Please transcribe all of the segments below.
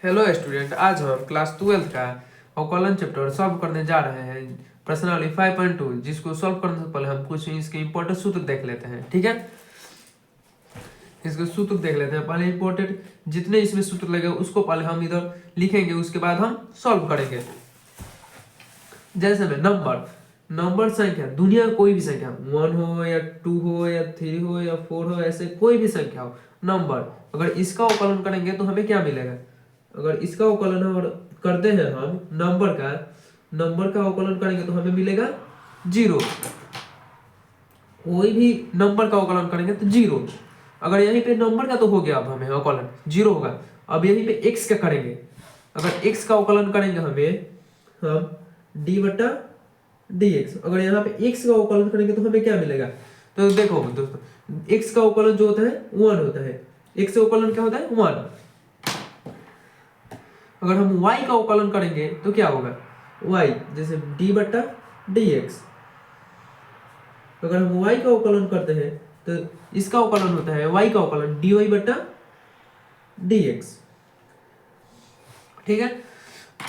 Hello student, आज हम class 12 का अवकलन चैप्टर सॉल्व करने जा रहे हैं। प्रश्नावली 5.2, जिसको सॉल्व करने से पहले हम कुछ इसके इंपॉर्टेंट सूत्र देख लेते हैं। ठीक है, इसके सूत्र देख लेते हैं। पहले इंपॉर्टेंट जितने इसमें सूत्र लगे उसको पहले हम इधर लिखेंगे, उसके बाद हम सॉल्व करेंगे। जैसे में नंबर संख्या, दुनिया का कोई भी संख्या, 1 हो या 2 हो या 3 हो या 4 हो, ऐसे कोई भी संख्या हो, नंबर, अगर इसका अवकलन करेंगे तो हमें क्या मिलेगा? अगर इसका अवकलन हम करते हैं, हम नंबर का अवकलन करेंगे तो हमें मिलेगा 0। कोई भी नंबर का अवकलन करेंगे तो 0। अगर यहीं पे नंबर का तो हो गया, अब हमें अवकलन 0 होगा। अब यहीं पे x का करेंगे, अगर x का अवकलन करेंगे हम d बटा dx। अगर यहाँ पे x का अवकलन करेंगे तो हमें क्या मिलेगा? तो देखो दोस्तों, x का अवकलन जो होता है 1 होता है। x का अवकलन क्या होता है? 1। अगर हम y का अवकलन करेंगे तो क्या होगा? y जैसे d बटा dx। अगर हम y का अवकलन करते हैं तो इसका अवकलन होता है, y का अवकलन dy बटा dx। ठीक है,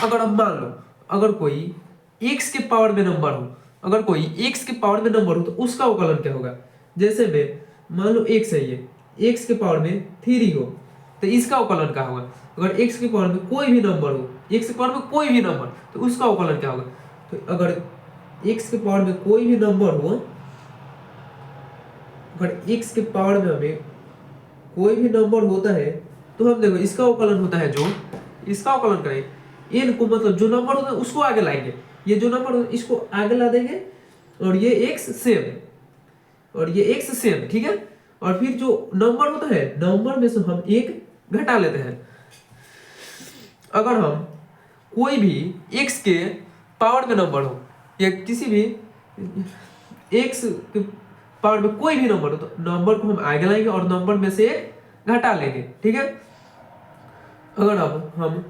अगर हम मान लो अगर कोई x के पावर में नंबर हो, अगर कोई x के पावर में नंबर हो तो उसका अवकलन क्या होगा? जैसे में मान लो x है, ये x के पावर में 3 हो तो इसका अवकलन क्या होगा? अगर x के पावर में कोई भी नंबर हो, x के पावर में कोई भी नंबर, तो उसका अवकलन क्या होगा? तो अगर x के पावर में कोई भी नंबर हो, अगर x के पावर में हमें कोई भी नंबर होता है तो हम देखो इसका अवकलन होता है, जो इसका अवकलन करें n को, मतलब जो नंबर होता है उसको आगे लाएंगे, ये जो नंबर होता है इसको आगे ला देंगे, और ये x सेम और ये x सेम। ठीक है, और फिर जो नंबर होता है, नंबर में से हम एक घटा लेते हैं। अगर हम कोई भी x के पावर में नंबर हो या किसी भी x के पावर में कोई भी नंबर हो तो नंबर को हम आगे लाएंगे और नंबर में से एक घटा लेंगे। ठीक है, अगर अब हम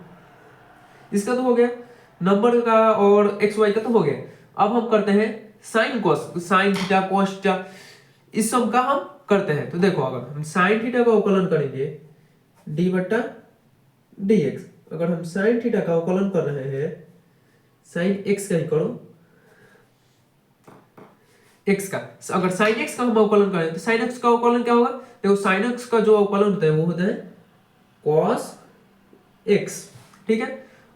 इसका तो हो गया नंबर का, और एक्स वाई का तो हो गया। अब हम करते हैं साइन थीटा कॉस थीटा, इस सब का हम करते हैं। तो देखो, अगर हम साइन थीटा का अवकलन करेंगे d बटा dx, अगर हम साइन थीटा का अवकलन कर रहे हैं, साइन x का ही करो, x का, अगर साइन x का हम अवकलन करें तो साइन x का अवकलन क्या होगा? देखो, साइन x का जो अवकलन होता है वो होता है cos x। ठीक है,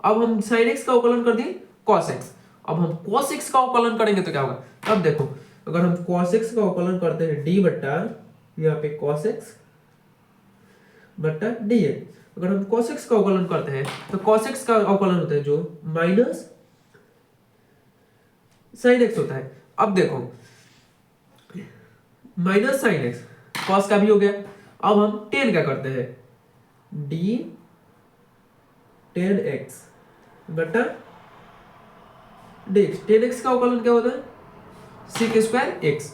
अब हम sin x का अवकलन कर दिए cos x। अब हम cos x का अवकलन करेंगे तो क्या होगा? अब देखो, अगर हम cos x का अवकलन करते हैं d बटा, यहाँ पे cos x बटा dx। अगर हम cos x का अवकलन करते हैं तो cos x का अवकलन होता है जो माइनस sin x होता है। अब देखो, माइनस sin x, cos का भी हो गया। अब हम tan का करते हैं, d tan x बटा dx। tan x का अवकलन क्या होता है? sec square x,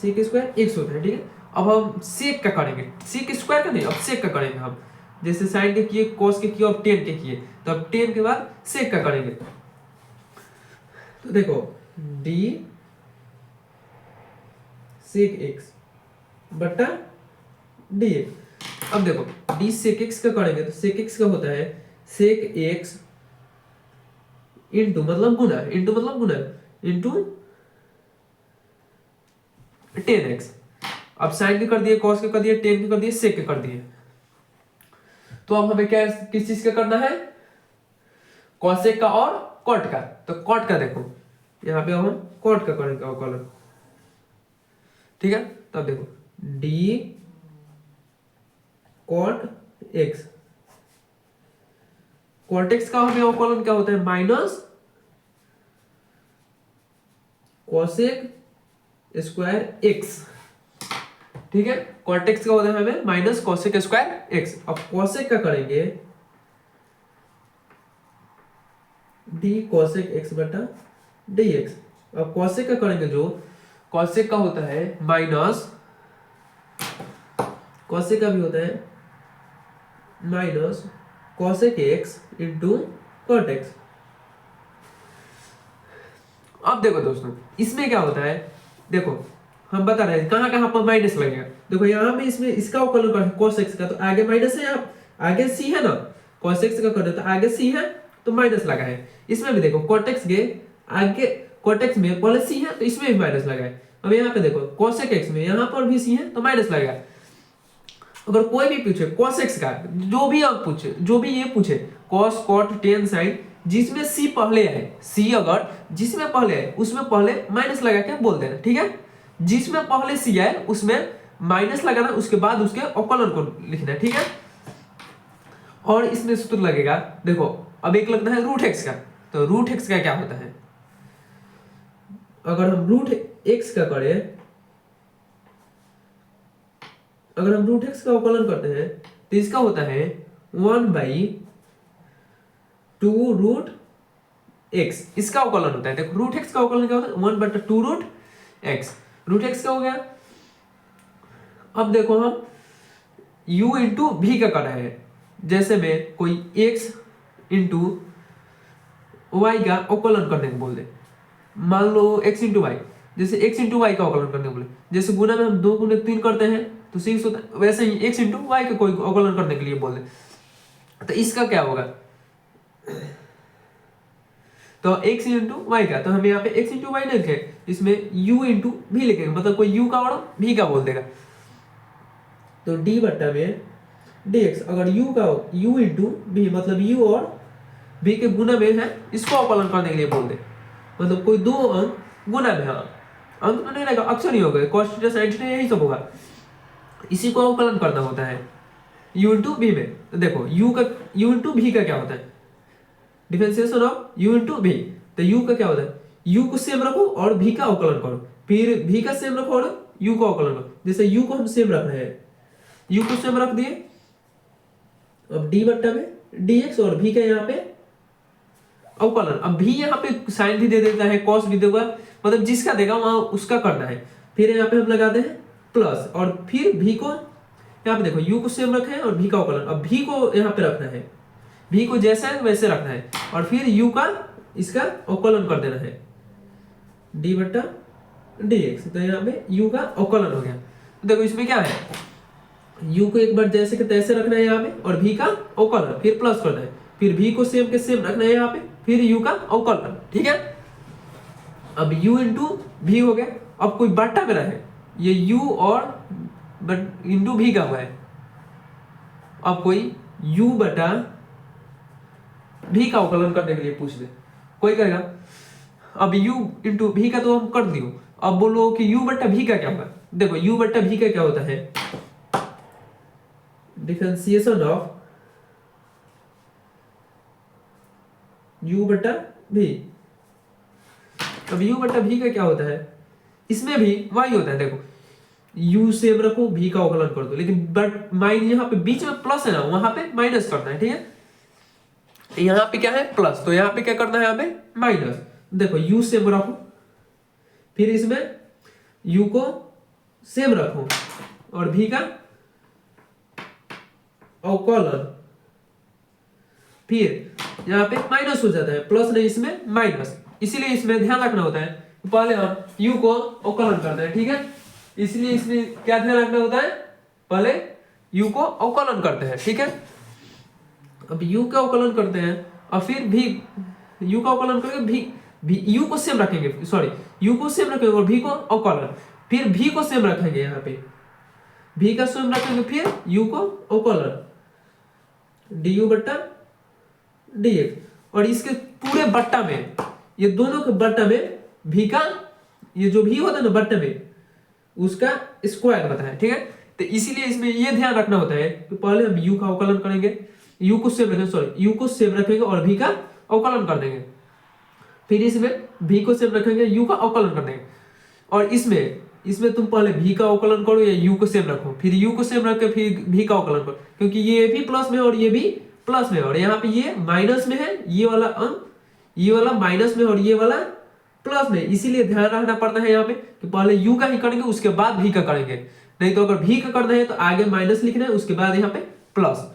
sec square x होता है। ठीक है, अब हम sec का करेंगे, sec स्क्वायर का नहीं, अब sec का करेंगे हम। जैसे sin के किए, cos के किए और tan के किए, तो अब tan के बाद sec का करेंगे। तो देखो, d sec x बटा dx। अब देखो, d sec x का करेंगे तो sec x का होता है sec x इंटू मतलब गुना इंटू tan x। अब साइन के कर दिए, कॉस के कर दिए, टेन के कर दिए, सेक के कर दिए। तो अब हमें क्या, किस चीज का करना है? कॉसेक का और कॉट का। तो कॉट का देखो, यहाँ पे अब हम कॉट का करेंगे अवकलन। ठीक है, तब देखो d cot x, cot x का हमें अवकलन क्या होता है? Minus cosec square x। ठीक है, कॉट x का होता है हमें माइनस कॉसेक स्क्वायर x। अब कॉसेक का करेंगे d कॉसेक x बटा dx। अब कॉसेक का करेंगे, जो कॉसेक का होता है माइनस, कॉसेक का भी होता है minus cosec x into cot x। अब देखो दोस्तों, इसमें क्या होता है, देखो हम बता रहे हैं कहाँ कहाँ पर माइनस लगेगा। देखो यहाँ पे इसमें इसका अवकलन कर cos x का, तो आगे माइनस है, यहाँ आगे c है ना, cos x का कर तो आगे c है तो माइनस लगा है। इसमें भी देखो cot x के आगे cot x में पहले c है तो इसमें भी माइनस लगा है। अब यहाँ पे देखो cos x में यहाँ पर भी c है तो माइनस लगेगा। अगर कोई भी पूछे cos x का जो भी अंक पूछे, जो भी ये पूछे cos cot tan sin, जिसमें c पहले है, c अगर जिसमें पहले है उसमें पहले माइनस लगा के बोल देना, ठीक है। जिसमें पहले c है उसमें माइनस लगाना, उसके बाद उसके अवकलन को लिखना है, ठीक है। और इसमें सूत्र लगेगा, देखो अब एक लगना है रूट एक्स का, तो रूट एक्स का क्या होता है, अगर हम रूट एक्स का करें, अगर हम रूट एक्स का अवकलन करते हैं तो इसका होता है 1/2 रूट एक्स, इसका अवकलन होता है। देखो रूट एक्स का अवकलन क्या होता है, 1/2 रूट एक्स, रूट एक्स का हो गया। अब देखो हम u इंटू भी का कर रहे हैं, जैसे में कोई x इंटू वाई का अवकलन करने को बोल दे, मान लो x इंटू वाई, जैसे x इंटू वाई का अवकलन करने को बोले, जैसे गुना में हम 2 गुने 3 करते हैं तो 6 होता है, वैसे ही x इंटू वाई का कोई अवकलन करने के लिए बोल दे तो इसका क्या होगा, तो x इंटू वाई का, तो हम यहाँ पे x इंटू वाई नहीं लिखे, इसमें u इंटू भी लिखेंगे, मतलब कोई u का और v का बोल देगा, तो d बट्टा में dx, अगर u का u इंटू v मतलब u और v के गुना में है, इसको अवकलन करने के लिए बोल दे, मतलब कोई दो अंक गुना में, हाँ अंक तो नहीं रहेगा, अक्षर ही होगा, cos थीटा sin थीटा यही सब होगा, इसी को अवकलन करना होता है u इंटू v में। तो देखो u इंटू v का क्या होता है, differentiation of u into v, तो u का क्या होता है, u को सेम रखो और v का अवकलन करो, फिर v का सेम रखो और u को अवकलन करो, जैसे u को हम सेम रख रहे हैं, u को सेम रख दिए, अब d बट्टा में dx और v का यहाँ पे अवकलन, अब v यहाँ पे साइन भी दे देता है, cos भी देगा, मतलब जिसका देगा वहां उसका करना है, फिर यहाँ पे हम लगाते हैं प्लस, और फिर v को यहाँ पे देखो u को सेम रखे हैं और v का अवकलन, अब v को यहाँ पे रखना है, v को जैसा है वैसे रखना है, और फिर u का इसका अवकलन कर देना है d बट्टा dx, तो यहाँ पे u का अवकलन हो गया। देखो इसमें क्या है, u को एक बार जैसे के तैसे रखना है यहाँ पे, और v का अवकलन फिर प्लस करना है, फिर v को सेम के सेम रखना है यहाँ पे, फिर u का अवकलन, ठीक है। अब u इंटू v हो गया, अब कोई बट्टा में रहे, ये u और इंटू v का हुआ है, अब कोई u बटा v का अवकलन करने के लिए पूछ दे, कोई करेगा, अब u इंटू v का तो हम कर दियो, अब बोलो कि u बट्टा v का क्या होगा, देखो u बट्टा v का क्या होता है, डिफरेंशिएशन ऑफ u बट्टा v, अब u बट्टा v का क्या होता है, इसमें भी y होता है, देखो u सेम रखो v का अवकलन कर दो, लेकिन बट माइन यहाँ पे बीच में प्लस है ना, वहां पे माइनस करना है, ठीक है। यहाँ पे क्या है प्लस, तो यहाँ पे क्या करना है, यहाँ पे माइनस, देखो u सेम रखो, फिर इसमें u को सेम रखो और v का अवकलन, फिर यहाँ पे माइनस हो जाता है, प्लस नहीं इसमें माइनस, इसीलिए इसमें ध्यान रखना होता है, पहले हम u को अवकलन करते हैं, ठीक है, इसलिए इसमें क्या ध्यान रखना होता है, पहले u को अवकलन करते हैं, ठीक है। अब u का अवकलन करते हैं और फिर v, u का अवकलन करके v u को सेम रखेंगे, सॉरी u को सेम रखेंगे और v को अवकलन, फिर v को सेम रखेंगे, यहाँ पे v का सेम रखेंगे, फिर u को अवकलन du बट्टा dx, और इसके पूरे बट्टा में, ये दोनों के बट्टा में v का, ये जो v होता है ना बट्टा में, उसका स्क्वायर होता है, ठीक है। तो इसीलिए इसमें ये ध्यान रखना होता है कि पहले हम u का अवकलन करेंगे, u को सेम रखेंगे, सॉरी u को सेम रखेंगे और v का अवकलन कर देंगे, फिर इसमें v को सेम रखेंगे, u का अवकलन कर देंगे, और इसमें तुम पहले v का अवकलन करो या u को सेम रखो, फिर u को सेम रख के फिर v का अवकलन करो, क्योंकि ये भी प्लस में और ये भी प्लस में, और यहाँ पे ये माइनस में है, ये वाला अंक, ये वाला माइनस में और ये वाला प्लस में, इसीलिए ध्यान रखना पड़ता है यहाँ पे कि पहले u का ही करेंगे उसके बाद v का करेंगे, नहीं तो अगर v का करना है तो आगे माइनस लिखना है, उसके बाद यहाँ पे प्लस,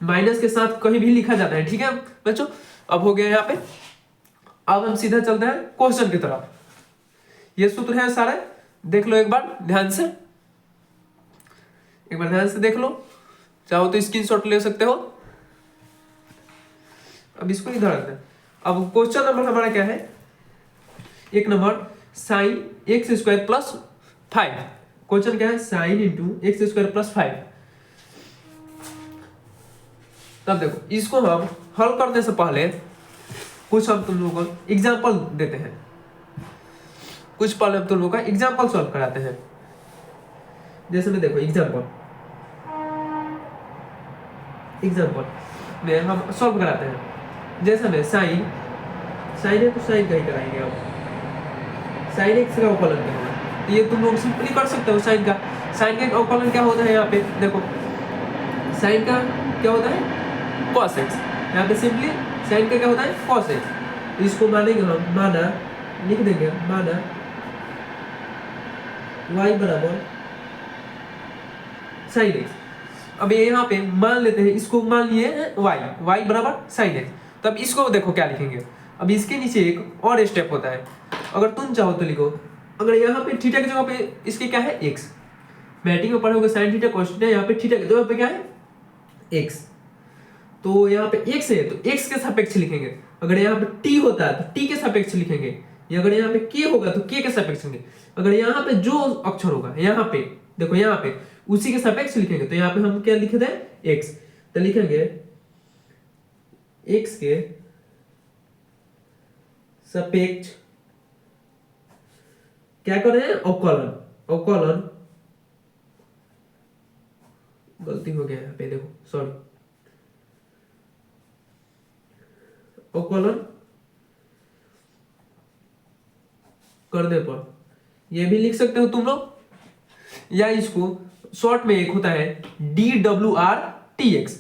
माइनस के साथ कहीं भी लिखा जाता है, ठीक है बच्चों। अब हो गया यहाँ पे, अब हम सीधा चलते हैं क्वेश्चन की तरफ, ये सूत्र है सारे, देख लो एक बार ध्यान से, एक बार ध्यान से देख लो, चाहो तो स्क्रीनशॉट ले सकते हो। अब इसको इधर रखते हैं। अब क्वेश्चन नंबर हमारा क्या है, एक number sine x square plus 5। Question क्या है, sine into x square plus 5। तब देखो इसको हम हल करने से पहले कुछ हम तुम लोगों को एग्जाम्पल देते हैं, कुछ पहले हम तुम लोगों का एग्जाम्पल सॉल्व कराते हैं। जैसे में देखो एग्जाम्पल में हम सॉल्व कराते हैं। जैसे में साइन है तो साइन का ही कराएंगे अब। साइन एक्स का अवकलन क्या होगा, तो ये तुम लोग सिंपली कर सकते हो। साइन का अवकलन क्या होता है, यहाँ पे देखो साइन का क्या होता है, cos x। यहाँ पे सिंपली साइन का क्या होता है, cos x। इसको मानेंगे हम, माना लिख देंगे, माना y बराबर साइन एक्स। अब ये यहाँ पे मान लेते हैं, इसको मान लिए y बराबर साइन एक्स। तब इसको देखो क्या लिखेंगे। अब इसके नीचे एक और स्टेप होता है, अगर तुम चाहो तो लिखो, अगर यहाँ पे थीटा की जगह पे इसके क्या है x, मैट्रिक में पढ़ोगे साइन थीटा cos थीटा, यहाँ पे थीटा की जगह पे क्या है x। तो यहाँ पे x है तो x के सापेक्ष लिखेंगे। अगर यहाँ पे t होता है तो t के सापेक्ष लिखेंगे, या अगर यहाँ पे k होगा तो k के सापेक्ष लिखेंगे। अगर यहाँ पे जो अक्षर होगा, यहाँ पे देखो, यहाँ पे उसी के सापेक्ष लिखेंगे। तो यहाँ पे हम क्या लिखे थे, x। तो लिखेंगे x के सापेक्ष क्या कर रहे हैं, अवकलन। गलती हो गया यहाँ पे, देखो सॉरी, अवकलन करने पर ये भी लिख सकते हो तुम लोग, या इसको शॉर्ट में एक होता है DWRTX।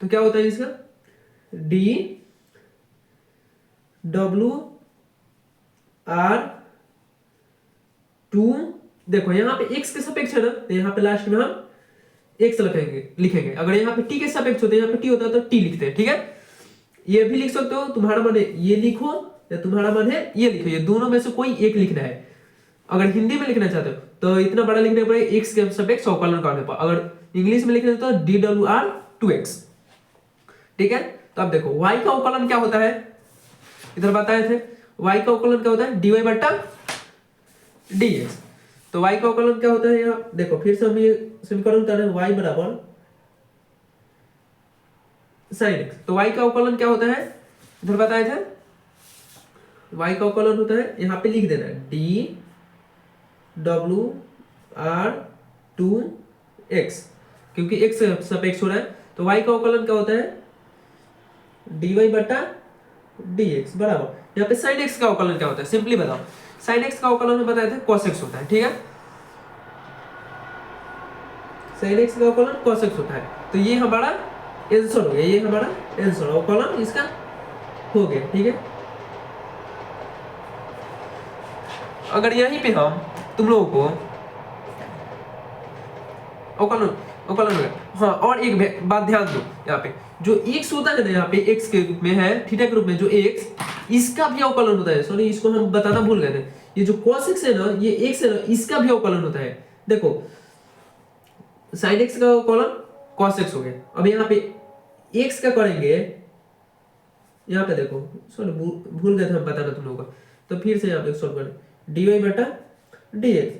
तो क्या होता है इसका, DWR2। देखो यहाँ पे x के सापेक्ष है ना, तो यहाँ पे लास्ट में हम x लिखेंगे। अगर यहाँ पे t के सापेक्ष होते हैं, यहाँ पे t होता है तो t लिखते हैं, ठीक है। ये भी लिख सकते हो, तुम्हारा मन है ये लिखो या तुम्हारा मन है ये लिखो, ये दोनों में से कोई एक लिखना है। अगर हिंदी में लिखना चाहते हो तो इतना बड़ा लिखने पर x के सापेक्ष अवकलन करने पर, अगर इंग्लिश में लिखना तो DWR2x, ठीक है। तो अब देखो y का अवकलन क्या होता है, इधर बताए थे y का अवकलन क्या होता है, dy बटा dx। तो y का अवकलन क्या होता है, यहाँ देखो फिर से हम ये समीकरण कर रहे हैं, y बराबर साइन एक्स। तो y का अवकलन क्या होता है, इधर बताए थे, y का अवकलन होता है, यहाँ पे लिख देना DWR2x, क्योंकि x सापेक्ष हो रहा है। तो y का अवकलन क्या होता है, dy बटा dx बराबर, यहाँ पे sin x का अवकलन क्या होता है, सिंपली बताओ। sin x का अवकलन में बताए थे cos x होता है, ठीक है। sin x का अवकलन cos x होता है। तो ये हमारा आंसर हो गया, ये हमारा आंसर अवकलन इसका हो गया, ठीक है। अगर यहीं पे हम तुम लोगों को अवकलन हो गया, हाँ, और एक बात ध्यान दो, यहाँ पे जो x होता है ना, यहाँ पे x के रूप में है, थीटा के रूप में जो x, इसका भी अवकलन होता है। सॉरी, इसको हम बताना भूल गए थे, ये जो cos x है ना, ये x है ना, इसका भी अवकलन होता है। देखो sin x का अवकलन cos x हो गया। अब यहाँ पे x का करेंगे, यहाँ पे देखो सॉरी भूल गए थे हम बताना तुम लोगों का, तो फिर से यहाँ पे सॉल्व करें, dy बटा dx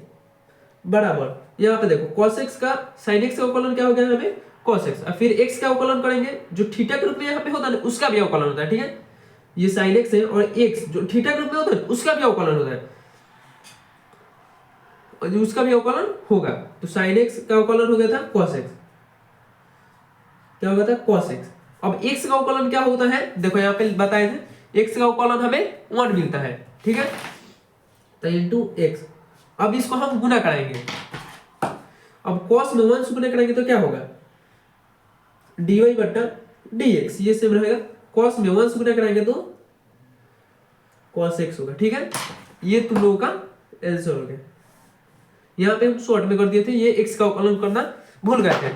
बराबर, यहाँ पे देखो cos x का sin x का अवकलन क्या हो गया, हमें cos x। और फिर x का अवकलन करेंगे, जो थीटा के रूप में यहाँ पे होता है ना, उसका भी अवकलन होता है, ठीक है। ये sin x है, और x जो थीटा के रूप में होता है उसका भी अवकलन होता है, और उसका भी अवकलन होगा। तो sin x का अवकलन हो गया था cos x, क्या हो गया था cos x। अब x का अवकलन क्या होता है, देखो यहाँ पे बताए थे, x का अवकलन हमें 1 मिलता है, ठीक है। तो इंटू x, अब इसको हम गुना कराएंगे। अब cos में 1 से गुना करेंगे तो क्या होगा, dy बटा dx, ये सेम रहेगा। cos में 1 से गुना कराएंगे तो cos x होगा, ठीक है। ये तुम लोगों का आंसर हो गया। यहाँ पे हम शॉर्ट में कर दिए थे, ये x का अवकलन करना भूल गए थे,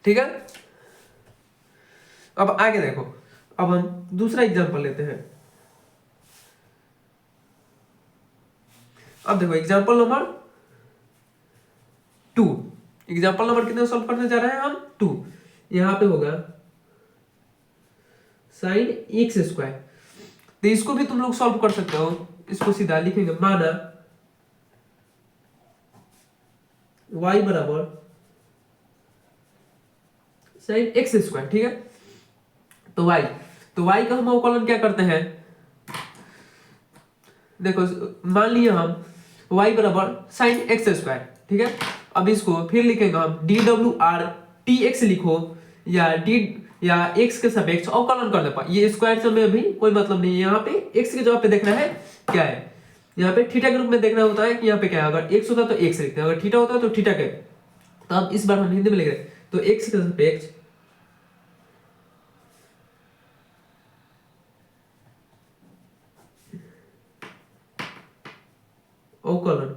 ठीक है। अब आगे देखो, अब हम दूसरा एग्जांपल लेते हैं। अब देखो एग्जाम्पल नंबर 2, एग्जाम्पल नंबर कितने सॉल्व करने जा रहे हैं हम 2। यहाँ पे होगा साइन एक्स स्क्वायर, तो इसको भी तुम लोग सॉल्व कर सकते हो। इसको सीधा लिखेंगे, माना y बराबर साइन एक्स स्क्वायर, ठीक है। तो y का हम अवकलन क्या करते हैं, देखो मान लिया हम y बराबर साइन एक्स स्क्वायर, ठीक है। अब इसको फिर लिखेंगे हम D W R T x लिखो, या डी या x के सापेक्ष अवकलन कर दे। ये स्क्वायर से में भी कोई मतलब नहीं है, यहाँ पे x की जगह पे देखना है क्या है, यहाँ पे थीटा के रूप में देखना होता है कि यहाँ पे क्या है। अगर x होता है तो x लिखते हैं, अगर थीटा होता है तो थीटा के। तो अब इस बार हम हिंदी में लिख रहे हैं, तो x के सापेक्ष अवकलन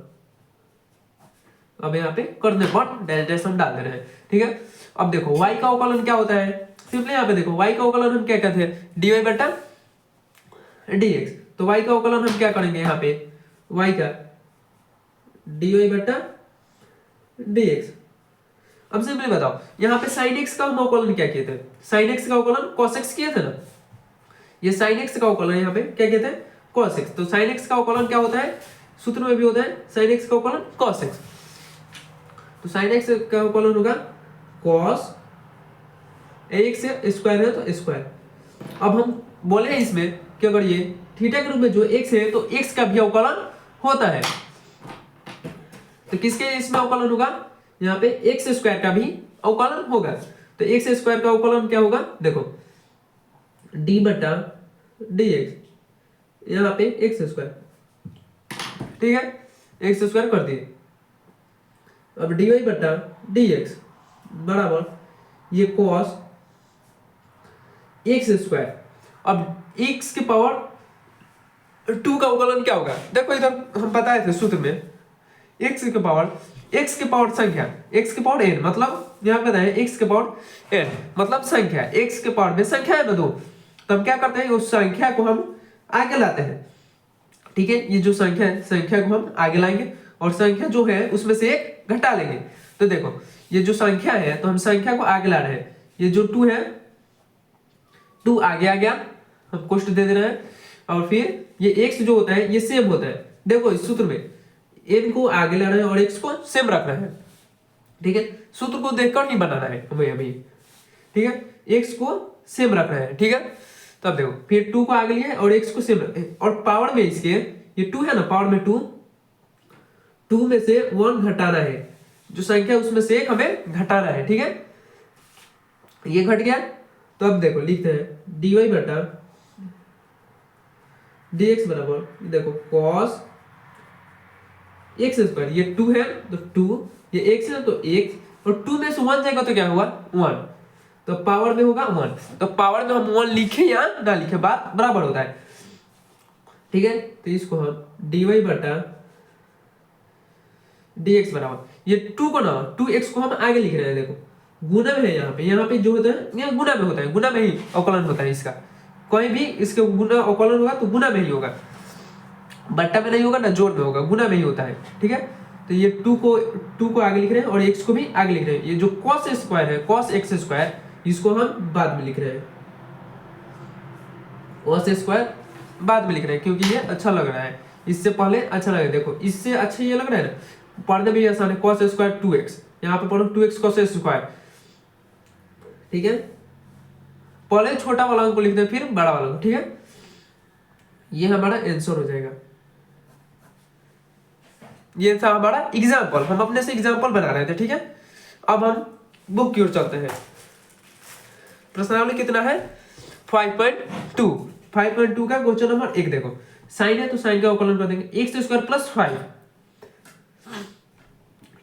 अब यहाँ पे करने पर डेरिवेशन डाल दे रहे हैं, ठीक है। अब देखो y का अवकलन क्या होता है, सिंपली यहाँ पे देखो y का अवकलन हम क्या कहते हैं, dy बटा dx। तो y का अवकलन हम क्या करेंगे, यहाँ पे y का dy बटा dx। अब सिंपली बताओ, यहाँ पे sin x का हम अवकलन क्या किए थे, sin x का अवकलन cos x किए थे ना। ये sin x का अवकलन यहाँ पे क्या कहते हैं, cos x। तो sin x का अवकलन क्या होता है, सूत्र में भी होता है sin x का अवकलन cos x। तो sin x का अवकलन होगा cos ax स्क्वायर है तो स्क्वायर। अब हम बोले हैं इसमें कि अगर ये थीटा के रूप में जो x है तो x का भी अवकलन होता है, तो किसके इसमें अवकलन होगा, यहाँ पे एक्स स्क्वायर का भी अवकलन होगा। तो एक्स स्क्वायर का अवकलन क्या होगा, देखो डी बटा डी एक्स, यहाँ पे एक्स स्क्वायर, ठीक है, एक्स स्क्वायर कर दिए। अब डी वाई बटा डी एक्स बराबर ये कॉस एक्स स्क्वायर। अब एक्स की पावर 2 का अवकलन क्या होगा, देखो इधर हम बताए थे सूत्र में, एक्स की पावर संख्या, x की पावर n, मतलब यहाँ पे है x की पावर n मतलब संख्या, x के पावर में संख्या है ना 2, तो हम क्या करते हैं उस संख्या को हम आगे लाते हैं, ठीक है। ये जो संख्या है, संख्या को हम आगे लाएंगे और संख्या जो है उसमें से एक घटा लेंगे। तो देखो ये जो संख्या है तो हम संख्या को आगे ला रहे हैं, ये जो 2 है 2 आगे आ गया, हम कोष्ट दे रहे हैं, और फिर ये x जो होता है ये सेम होता है। देखो इस सूत्र में n को आगे लाना है और x को सेम रखना है, ठीक है। सूत्र को देखकर नहीं बनाना है हमें अभी, ठीक है, x को सेम रखना है, ठीक है। तब देखो फिर 2 को आगे लिए और x को सेम रखना है, और पावर में इसके ये 2 है ना, पावर में 2 में से 1 घटाना है, जो संख्या उसमें से एक हमें घटाना है, ठीक है। ये घट गया, तो अब देखो लिखते हैं dy बटा dx बराबर, देखो cos एक्स स्क्वायर, ये 2 है तो 2, ये x है तो x, और 2 में से 1 जाएगा तो क्या होगा 1, तो पावर में होगा 1। तो पावर में हम 1 लिखे या ना लिखे बात बराबर होता है, ठीक है। तो इसको हम dy बटा dx बराबर, ये 2 को ना 2x को हम आगे लिख रहे हैं, देखो गुना में है, यहाँ पे जो होता है ये गुना में होता है, गुना में ही अवकलन होता है इसका, कोई भी इसके गुना अवकलन होगा तो गुना में ही होगा, बट्टा में नहीं होगा ना जोड़ में होगा, गुना में ही होता है, ठीक है। तो ये 2 को आगे लिख रहे हैं और x को भी आगे लिख रहे हैं। ये जो cos स्क्वायर है, cos x स्क्वायर, इसको हम बाद में लिख रहे हैं, cos स्क्वायर बाद में लिख रहे हैं क्योंकि ये अच्छा लग रहा है, इससे पहले अच्छा लग रहा है। देखो इससे अच्छा ये लग रहा है ना, पढ़ने में भी आसान है, cos स्क्वायर 2x, यहाँ पे पढ़ो 2x cos स्क्वायर, ठीक है। पहले छोटा वाला को लिखते हैं फिर बड़ा वाला को, ठीक है। ये हमारा आंसर हो जाएगा। ये था हमारा एग्जाम्पल, हम अपने से एग्जाम्पल बना रहे थे, ठीक है। अब हम बुक की ओर चलते हैं। प्रश्नावली कितना है 5.2 का क्वेश्चन नंबर 1 देखो, साइन है तो साइन का अवकलन कर देंगे, एक्स स्क्वायर प्लस 5,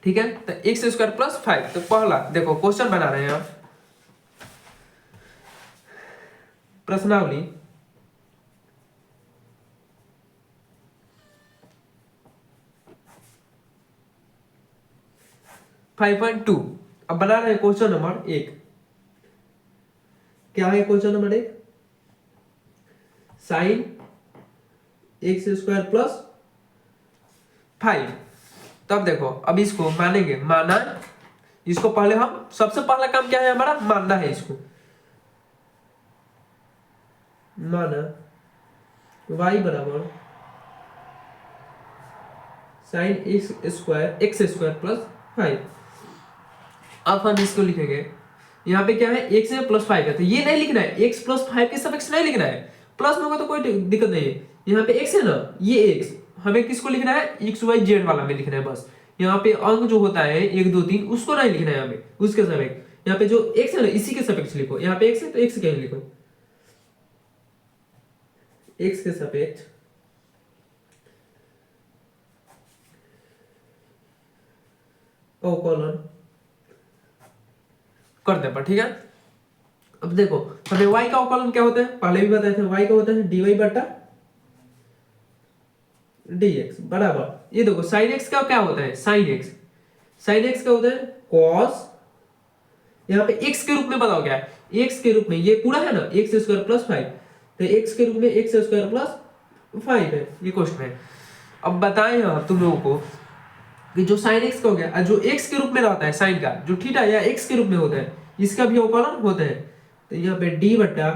ठीक है। तो एक्स स्क्वायर प्लस 5, तो पहला देखो क्वेश्चन बना रहे हैं आप, प्रश्नावली 5.2, अब बना रहे हैं क्वेश्चन नंबर 1। क्या है question number 1, sine x square plus 5। तब देखो अब इसको मानेंगे, माना, इसको पहले हम सबसे पहला काम क्या है हमारा, मानना है इसको। माना y बराबर साइन एक्स स्क्वायर प्लस 5। अब हम इसको लिखेंगे, यहाँ पे क्या है x है प्लस 5 है, तो ये नहीं लिखना है, x प्लस 5 के सापेक्ष नहीं लिखना है, प्लस में होगा तो कोई दिक्कत नहीं है। यहाँ पे x है ना, ये x हमें किसको लिखना है, x y z वाला में लिखना है बस। यहाँ पे अंक जो होता है 1 2 3 उसको नहीं लिखना है हमें, उसके सापेक्ष। यहाँ पे जो x है ना इसी के सापेक्ष लिखो, यहाँ पे x है तो x के लिखो, x के सापेक्ष अवकलन कर दे पर, ठीक है। अब देखो हमें y का अवकलन क्या होता है, पहले भी बताए थे, y का होता है dy बटा dx बराबर, ये देखो sin x का क्या होता है, sin x का होता है cos, यहाँ पे x के रूप में बताओ क्या है, x के रूप में ये पूरा है ना x स्क्वायर प्लस 5, तो x के रूप में x स्क्वायर प्लस 5 है, ये क्वेश्चन है। अब बताएं हम तुम लोगों को कि जो sin x का हो गया, जो x के रूप में रहता है sin का, जो थीटा या x के रूप में होता है, इसका भी अवकलन होता है। तो यहाँ पे d बटा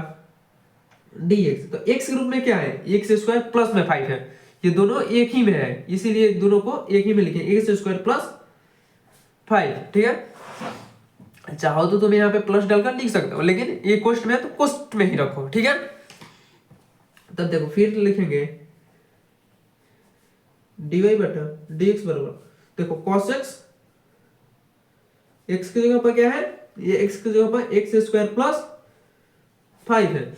dx, तो x के रूप में क्या है, x स्क्वायर प्लस में 5 है, ये दोनों एक ही में है, इसीलिए दोनों को एक ही में लिखें, एक्स स्क्वायर प्लस 5, ठीक है। चाहो तो तुम यहाँ पे प्लस डालकर लिख सकते हो, लेकिन ये कोष्ट में है तो कोष्ट में ही रखो, ठीक है। तब देखो फिर लिखेंगे dy बटा dx बराबर, देखो cos x, x की जगह पर क्या है, ये x की जगह पर एक्स स्क्वायर प्लस 5 है।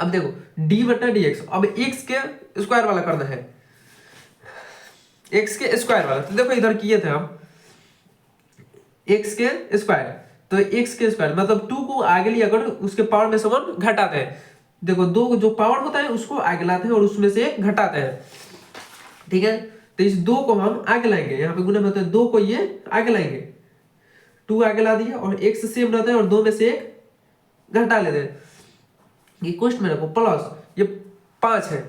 अब देखो d बटा dx, अब x के स्क्वायर वाला करना है, x के स्क्वायर वाला, तो देखो इधर किए थे हम x के स्क्वायर, तो x के स्क्वायर मतलब 2 को आगे लिया कर उसके पावर में समान घटाते हैं, देखो 2 जो पावर होता है उसको आगे लाते हैं और उसमें से एक घटाते हैं, ठीक है। तो इस 2 को हम आगे लाएंगे, यहाँ पे गुना में होता है 2 को ये आगे लाएंगे, 2 आगे ला दिया और x सेम रहता है और 2 में से एक घटा लेते हैं, ये क्वेश्चन में रखो प्लस, ये 5 है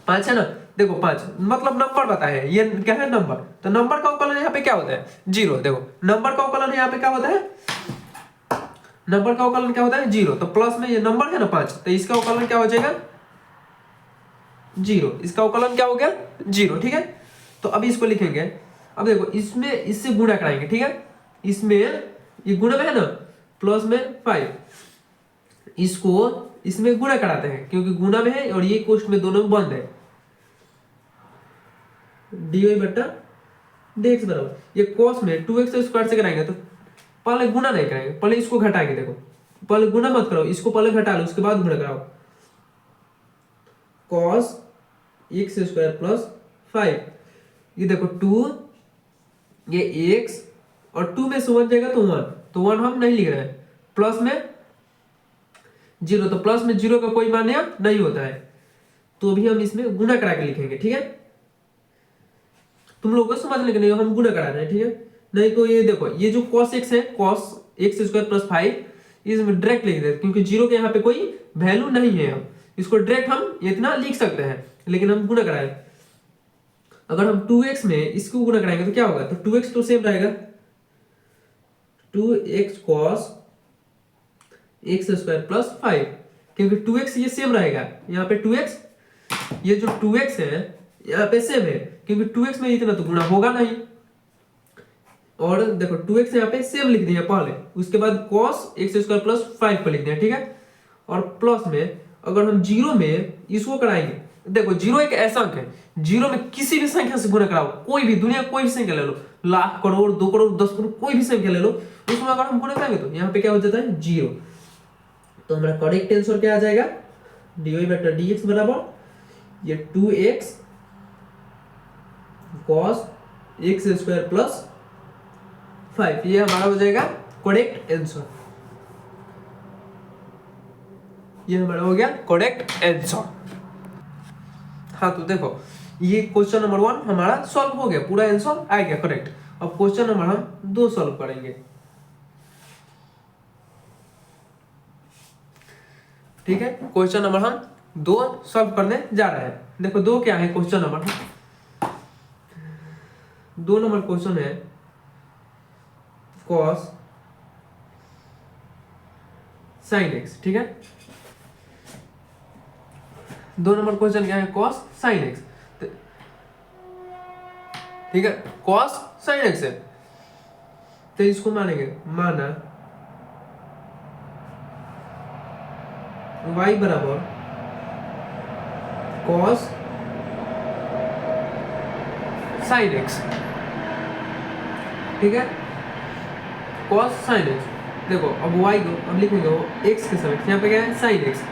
5 है ना, देखो 5 मतलब नंबर बताए, ये क्या है नंबर, तो नंबर का अवकलन यहाँ पे क्या होता है 0, देखो नंबर का अवकलन यहाँ पे क्या होता है, नंबर का अवकलन क्या होता है 0, तो प्लस में ये नंबर है ना 5, तो इसका अवकलन क्या हो जाएगा 0, इसका अवकलन क्या हो गया 0, ठीक है। तो अभी इसको लिखेंगे, अब देखो इसमें इससे गुणा कराएंगे, ठीक है, इसमें ये गुणा में है ना प्लस में 5, इसको इसमें गुणा कराते हैं क्योंकि गुणा में है और ये कोष्ट में दोनों बंद है, dy बटा dx बराबर, ये cos में 2x स्क्वायर से कराएंगे तो पहले गुणा नहीं कराएंगे, पहले इसको घटाएंगे, देखो पहले गुणा मत करो, इसको पहले घटा लो उसके बाद गुणा कराओ, cos x स्क्वायर प्लस 5, ये देखो 2, ये x और 2 में से 1 जाएगा तो 1, तो 1 हम नहीं लिख रहे हैं, प्लस में 0, तो प्लस में 0 का कोई मान नहीं होता है, तो भी हम इसमें गुणा करा के लिखेंगे, ठीक है। तुम लोगों को समझने के लिए हम गुणा करा रहे हैं, ठीक है, नहीं तो ये देखो ये जो cos x है, cos x स्क्वायर प्लस 5, इसमें डायरेक्ट लिख देते क्योंकि 0 के यहाँ पे कोई वैल्यू नहीं है, हम इसको डायरेक्ट हम इतना लिख सकते हैं, लेकिन हम गुणा कराए, अगर हम 2x में इसको गुणा कराएंगे तो क्या होगा, तो 2x तो सेम रहेगा, 2x cos x square plus 5, क्योंकि 2x ये सेम रहेगा, यहाँ पे 2x, ये जो 2x है यहाँ पे सेम है क्योंकि 2x में इतना तो गुणा होगा नहीं, और देखो 2x यहाँ पे सेम लिख दिया पहले, उसके बाद cos x स्क्वायर प्लस 5 पर लिख दिया, ठीक है। और प्लस में अगर हम 0 में इसको कराएंगे, देखो 0 एक ऐसा अंक है, 0 में किसी भी संख्या से गुणा कराओ, कोई भी दुनिया कोई भी संख्या ले लो, लाख करोड़ 2 करोड़ 10 करोड़ कोई भी संख्या ले लो, उसमें अगर हम गुणा कराएंगे तो यहाँ पे क्या हो जाता है 0, तो हमारा करेक्ट आंसर क्या आ जाएगा, dy बटा dx बराबर ये 2x cos x square plus 5, ये हमारा हो जाएगा करेक्ट आंसर, ये हमारा हो गया करेक्ट आंसर। हाँ तो देखो ये क्वेश्चन नंबर 1 हमारा सॉल्व हो गया, पूरा आंसर आ गया करेक्ट। अब क्वेश्चन नंबर हम 2 सॉल्व करेंगे, ठीक है, क्वेश्चन नंबर हम 2 सॉल्व करने जा रहे हैं, देखो 2 क्या है क्वेश्चन नंबर, 2 नंबर क्वेश्चन है cos sin x, ठीक है। 2 नंबर क्वेश्चन क्या है cos sin x, ठीक है, cos sin x है, तो इसको मानेंगे, माना y बराबर cos sin x, ठीक है, cos sin x। देखो अब y को अब लिखेंगे वो x के समय, यहाँ पे क्या है sin x,